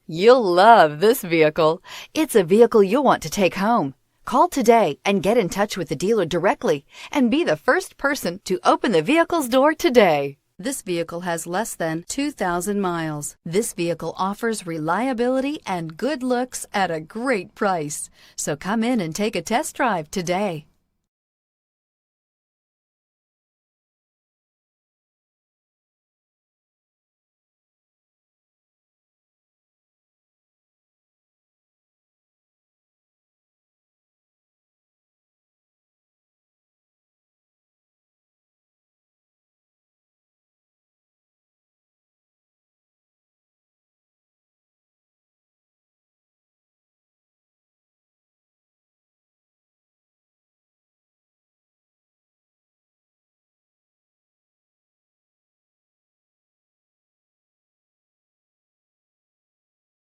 You'll love this vehicle. It's a vehicle you'll want to take home. Call today and get in touch with the dealer directly and be the first person to open the vehicle's door today. This vehicle has less than 2,000 miles. This vehicle offers reliability and good looks at a great price. So come in and take a test drive today.